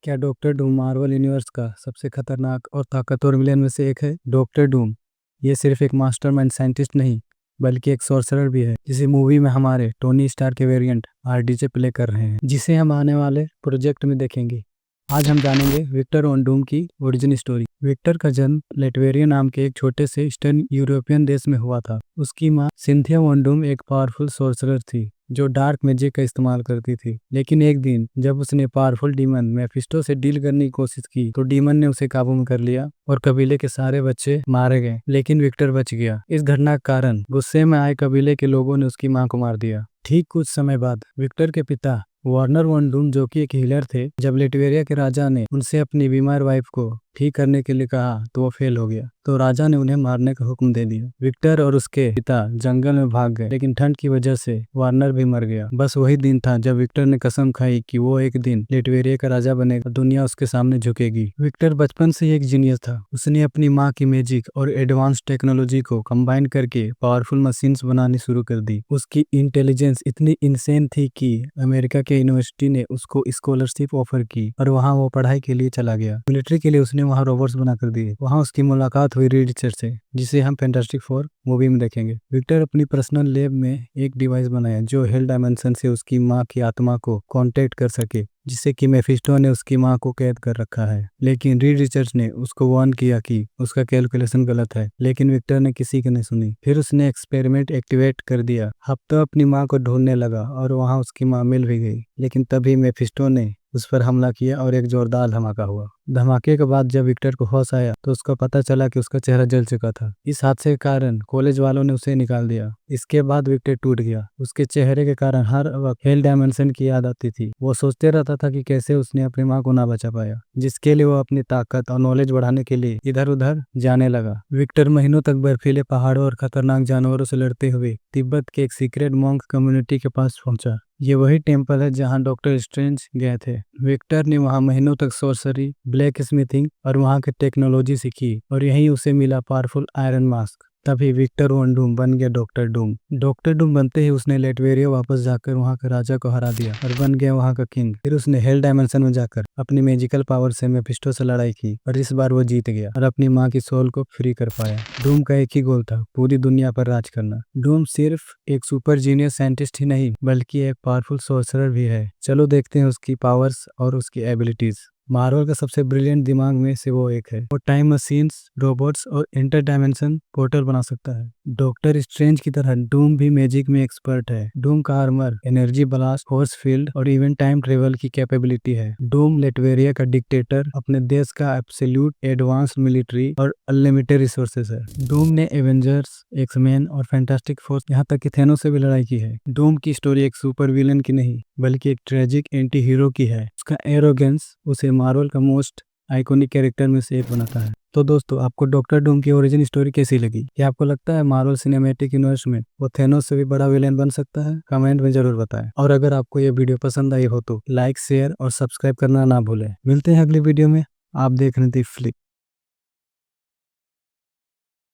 क्या doctor Doom Marvel universe का सबसे खतरनाक और ताकतवर विलेन में से एक है? डॉक्टर डूम ये सिर्फ एक मास्टरमाइंड साइंटिस्ट नहीं, बल्कि एक सॉर्सरर भी है, जिसे मूवी में हमारे टोनी स्टार के वेरिएंट आरडीजे प्ले कर रहे हैं, जिसे हम आने वाले प्रोजेक्ट में देखेंगे। आज हम जानेंगे विक्टर वॉन डूम की ओरिजिन स्टोरी। विक्टर का जन्म लेटवेरिया नाम के एक छोटे से ईस्टर्न यूरोपियन देश में हुआ था। उसकी माँ सिंथिया वॉन डूम एक पावरफुल सॉर्सरर थी जो डार्क मैजिक का इस्तेमाल करती थी। लेकिन एक दिन जब उसने पावरफुल डीमन मेफिस्टो से डील करने की कोशिश की तो डीमन ने उसे काबू में कर लिया और कबीले के सारे बच्चे मारे गए, लेकिन विक्टर बच गया। इस घटना के कारण गुस्से में आए कबीले के लोगों ने उसकी मां को मार दिया। ठीक कुछ समय बाद विक्टर के पिता वार्नर वॉन डूम, जो कि एक हीलर थे, जब लेटवेरिया के राजा ने उनसे अपनी बीमार वाइफ को ठीक करने के लिए कहा तो वो फेल हो गया, तो राजा ने उन्हें मारने का हुक्म दे दिया। विक्टर और उसके पिता जंगल में भाग गए, लेकिन ठंड की वजह से वार्नर भी मर गया। बस वही दिन था जब विक्टर ने कसम खाई कि वो एक दिन लेटवेरिया का राजा बनेगा, दुनिया उसके सामने झुकेगी। विक्टर बचपन से ही एक जीनियस था। उसने अपनी माँ की मैजिक और एडवांस टेक्नोलॉजी को कंबाइन करके पावरफुल मशीन्स बनानी शुरू कर दी। उसकी इंटेलिजेंस इतनी इंसेन थी कि अमेरिका के यूनिवर्सिटी ने उसको स्कॉलरशिप ऑफर की और वहाँ वो पढ़ाई के लिए चला गया। मिलिट्री के लिए उसने वहाँ रोबोट्स बना कर दिए। वहाँ उसकी मुलाकात हुई रीड रिचर्ड से, जिसे हम फैंटास्टिक फोर मूवी में देखेंगे। विक्टर अपनी पर्सनल लैब में एक डिवाइस बनाया जो हेल डायमेंशन से उसकी माँ की आत्मा को कांटेक्ट कर सके, जिससे कि मेफिस्टो ने उसकी मां को कैद कर रखा है। लेकिन रीड रिचर्ड्स ने उसको वार्न किया कि उसका कैलकुलेशन गलत है, लेकिन विक्टर ने किसी की नहीं सुनी। फिर उसने एक्सपेरिमेंट एक्टिवेट कर दिया। हफ्तों अपनी मां को ढूंढने लगा और वहां उसकी मां मिल भी गई, लेकिन तभी मेफिस्टो ने उस पर हमला किया और एक जोरदार धमाका हुआ। धमाके के बाद जब विक्टर को होश आया तो उसको पता चला कि उसका चेहरा जल चुका था। इस हादसे के कारण कॉलेज वालों ने उसे निकाल दिया। इसके बाद विक्टर टूट गया। उसके चेहरे के कारण हर वक्त हेल डायमेंशन की याद आती थी। वो सोचते रहता था कि कैसे उसने अपनी मां को ना बचा पाया, जिसके लिए वो अपनी ताकत और नॉलेज बढ़ाने के लिए इधर उधर जाने लगा। विक्टर महीनों तक बर्फीले पहाड़ों और खतरनाक जानवरों से लड़ते हुए तिब्बत के एक सीक्रेट मॉन्क कम्युनिटी के पास पहुंचा। ये वही टेम्पल है जहां डॉक्टर स्ट्रेंज गए थे। विक्टर ने वहां महीनों तक सॉर्सरी, ब्लैक स्मिथिंग और वहां की टेक्नोलॉजी सीखी और यहीं उसे मिला पावरफुल आयरन मास्क। तभी विक्टर वॉन डूम बन गया डॉक्टर डूम। डॉक्टर डूम बनते ही उसने लेटवेरिया वापस जाकर वहां के राजा को हरा दिया और बन गया वहां का किंग। फिर उसने हेल डायमेंशन में जाकर अपनी मैजिकल पावर से मेफिस्टो से लड़ाई की और इस बार वो जीत गया और अपनी माँ की सोल को फ्री कर पाया। डूम का एक ही गोल था, पूरी दुनिया पर राज करना। डूम सिर्फ एक सुपर जीनियस साइंटिस्ट ही नहीं, बल्कि एक पावरफुल सोर्सरर भी है। चलो देखते हैं उसकी पावर्स और उसकी एबिलिटीज। मार्वल का सबसे ब्रिलियंट दिमाग में से वो एक है। वो टाइम मशीन्स, रोबोट्स और इंटर डायमेंशन पोर्टल बना सकता है। डॉक्टर स्ट्रेंज की तरह डूम भी मैजिक में एक्सपर्ट है। डूम का armour, energy blast, force field और इवन टाइम ट्रेवल की कैपेबिलिटी है। डूम लेटवेरिया का डिक्टेटर, अपने देश का एब्सोल्यूट एडवांस मिलिट्री और अनलिमिटेड रिसोर्सेज है। डूम ने एवेंजर्स, एक्समैन और फैंटास्टिक फोर्स, यहाँ तक कि थैनोस से भी लड़ाई की है। डूम की स्टोरी एक सुपर विलन की नहीं, बल्कि एक ट्रेजिक एंटी हीरो की है। उसका एरोगेंस उसे मार्वल का मोस्ट आइकॉनिक कैरेक्टर में से एक बनाता है। तो दोस्तों, आपको डॉक्टर डूम की ओरिजिन स्टोरी कैसी लगी? क्या आपको लगता है मार्वल सिनेमैटिक यूनिवर्स में वो थैनोस से भी बड़ा विलेन बन सकता है? कमेंट में जरूर बताएं। और अगर आपको ये वीडियो पसंद आई हो तो लाइक, शेयर और सब्सक्राइब करना ना भूलें। मिलते हैं अगली वीडियो में। आप देख रहे थे फ्लिक।